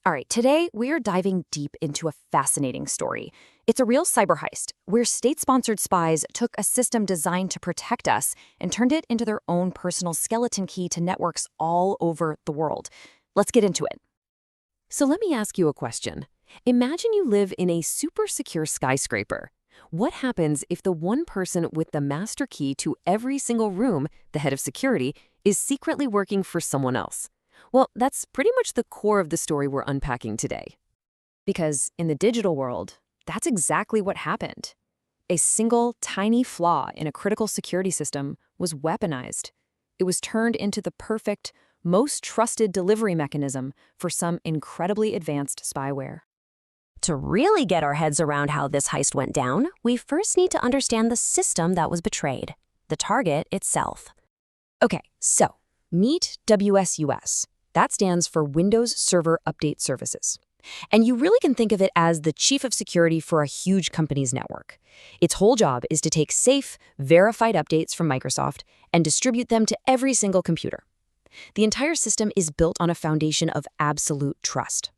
All right, today we are diving deep into a fascinating story. It's a real cyber heist where state-sponsored spies took a system designed to protect us and turned it into their own personal skeleton key to networks all over the world. Let's get into it. So let me ask you a question. Imagine you live in a super secure skyscraper. What happens if the one person with the master key to every single room, the head of security, is secretly working for someone else? Well, that's pretty much the core of the story we're unpacking today. Because in the digital world, that's exactly what happened. A single tiny flaw in a critical security system was weaponized. It was turned into the perfect, most trusted delivery mechanism for some incredibly advanced spyware. To really get our heads around how this heist went down, we first need to understand the system that was betrayed, the target itself. Okay, so meet WSUS. That stands for Windows Server Update Services. And you really can think of it as the chief of security for a huge company's network. Its whole job is to take safe, verified updates from Microsoft and distribute them to every single computer. The entire system is built on a foundation of absolute trust.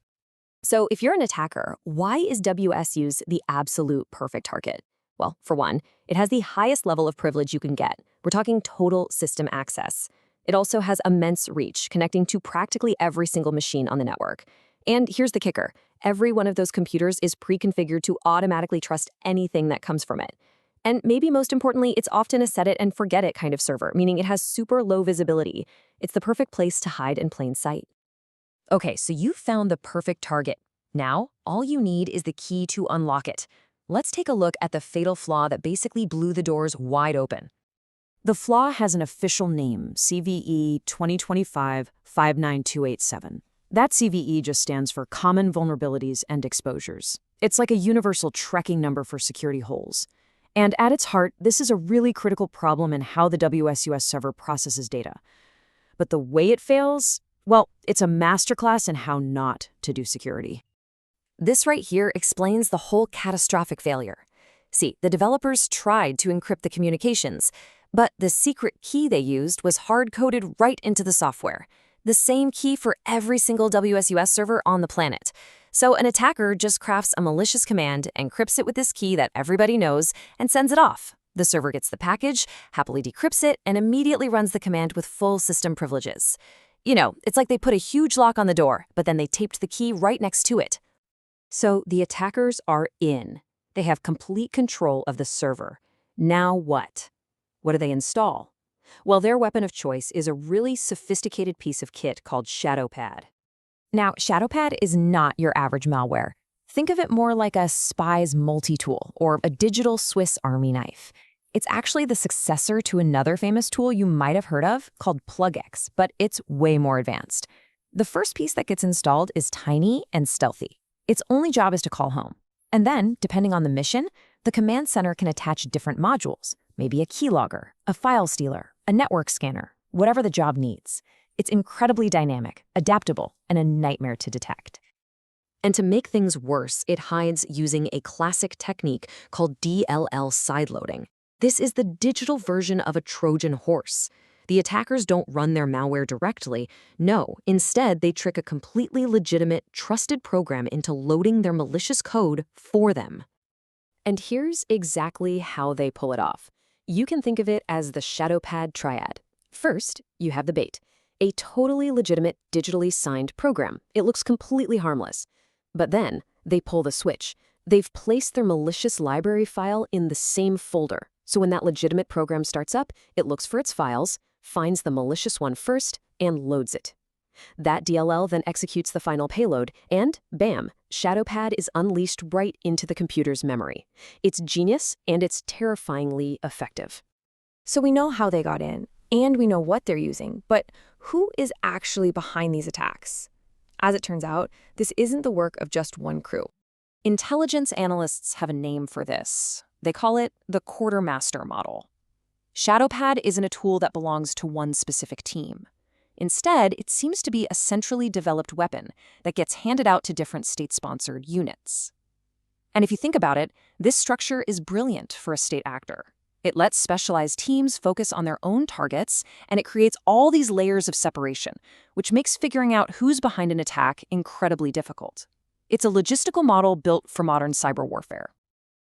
So if you're an attacker, why is WSUS the absolute perfect target? Well, for one, it has the highest level of privilege you can get. We're talking total system access. It also has immense reach, connecting to practically every single machine on the network. And here's the kicker. Every one of those computers is pre-configured to automatically trust anything that comes from it. And maybe most importantly, it's often a set-it-and-forget-it kind of server, meaning it has super low visibility. It's the perfect place to hide in plain sight. Okay, so you've found the perfect target. Now, all you need is the key to unlock it. Let's take a look at the fatal flaw that basically blew the doors wide open. The flaw has an official name, CVE-2025-59287. That CVE just stands for Common Vulnerabilities and Exposures. It's like a universal tracking number for security holes. And at its heart, this is a really critical problem in how the WSUS server processes data. But the way it fails, well, it's a masterclass in how not to do security. This right here explains the whole catastrophic failure. See, the developers tried to encrypt the communications, but the secret key they used was hard-coded right into the software. The same key for every single WSUS server on the planet. So an attacker just crafts a malicious command, encrypts it with this key that everybody knows, and sends it off. The server gets the package, happily decrypts it, and immediately runs the command with full system privileges. You know, it's like they put a huge lock on the door, but then they taped the key right next to it. So the attackers are in. They have complete control of the server. Now what? What do they install? Well, their weapon of choice is a really sophisticated piece of kit called ShadowPad. Now, ShadowPad is not your average malware. Think of it more like a spy's multi-tool or a digital Swiss Army knife. It's actually the successor to another famous tool you might have heard of called PlugX, but it's way more advanced. The first piece that gets installed is tiny and stealthy. Its only job is to call home. And then, depending on the mission, the command center can attach different modules, maybe a keylogger, a file stealer, a network scanner, whatever the job needs. It's incredibly dynamic, adaptable, and a nightmare to detect. And to make things worse, it hides using a classic technique called DLL Side-Loading. This is the digital version of a Trojan Horse. The attackers don't run their malware directly. No, instead, they trick a completely legitimate, trusted program into loading their malicious code for them. And here's exactly how they pull it off. You can think of it as the ShadowPad triad. First, you have the bait, a totally legitimate, digitally signed program. It looks completely harmless. But then, they pull the switch. They've placed their malicious library file in the same folder. So when that legitimate program starts up, it looks for its files, finds the malicious one first, and loads it. That DLL then executes the final payload, and bam, ShadowPad is unleashed right into the computer's memory. It's genius, and it's terrifyingly effective. So we know how they got in, and we know what they're using, but who is actually behind these attacks? As it turns out, this isn't the work of just one crew. Intelligence analysts have a name for this. They call it the Quartermaster model. ShadowPad isn't a tool that belongs to one specific team. Instead, it seems to be a centrally developed weapon that gets handed out to different state-sponsored units. And if you think about it, this structure is brilliant for a state actor. It lets specialized teams focus on their own targets, and it creates all these layers of separation, which makes figuring out who's behind an attack incredibly difficult. It's a logistical model built for modern cyber warfare.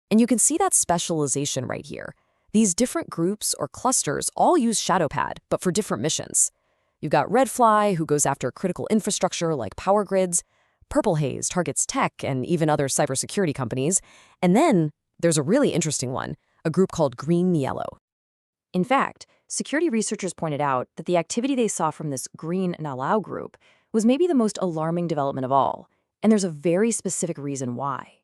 And you can see that specialization right here. These different groups or clusters all use ShadowPad, but for different missions. You've got Redfly, who goes after critical infrastructure like power grids. Purple Haze targets tech and even other cybersecurity companies. And then there's a really interesting one, a group called Green Yellow. In fact, security researchers pointed out that the activity they saw from this Green and Allow group was maybe the most alarming development of all, and there's a very specific reason why.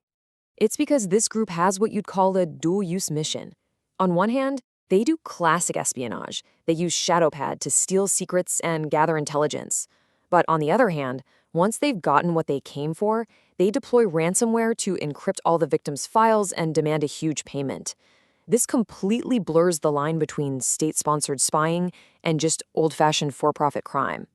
It's because this group has what you'd call a dual-use mission. On one hand, they do classic espionage. They use ShadowPad to steal secrets and gather intelligence. But on the other hand, once they've gotten what they came for, they deploy ransomware to encrypt all the victims' files and demand a huge payment. This completely blurs the line between state-sponsored spying and just old-fashioned for-profit crime.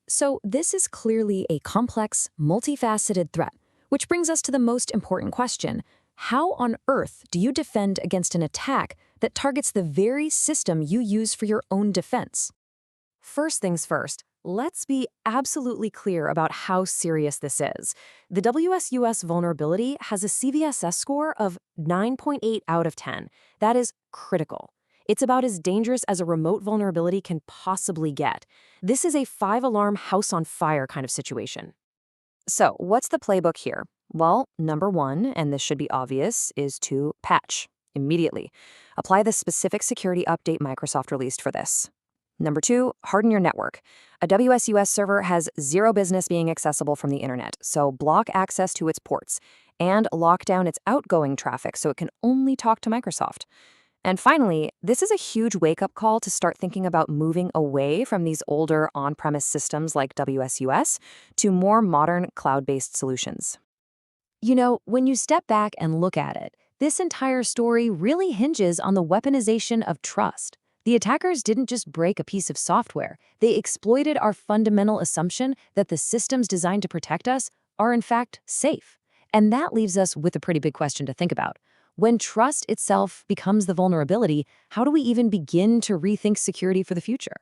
So this is clearly a complex, multifaceted threat, which brings us to the most important question. How on earth do you defend against an attack that targets the very system you use for your own defense? First things first, let's be absolutely clear about how serious this is. The WSUS vulnerability has a CVSS score of 9.8 out of 10. That is critical. It's about as dangerous as a remote vulnerability can possibly get. This is a 5-alarm house on fire kind of situation. So, what's the playbook here? Well, number one, and this should be obvious, is to patch immediately. Apply the specific security update Microsoft released for this. Number two, harden your network. A WSUS server has zero business being accessible from the internet, so block access to its ports and lock down its outgoing traffic so it can only talk to Microsoft. And finally, this is a huge wake-up call to start thinking about moving away from these older on-premise systems like WSUS to more modern cloud-based solutions. You know, when you step back and look at it, this entire story really hinges on the weaponization of trust. The attackers didn't just break a piece of software. They exploited our fundamental assumption that the systems designed to protect us are in fact safe. And that leaves us with a pretty big question to think about. When trust itself becomes the vulnerability, how do we even begin to rethink security for the future?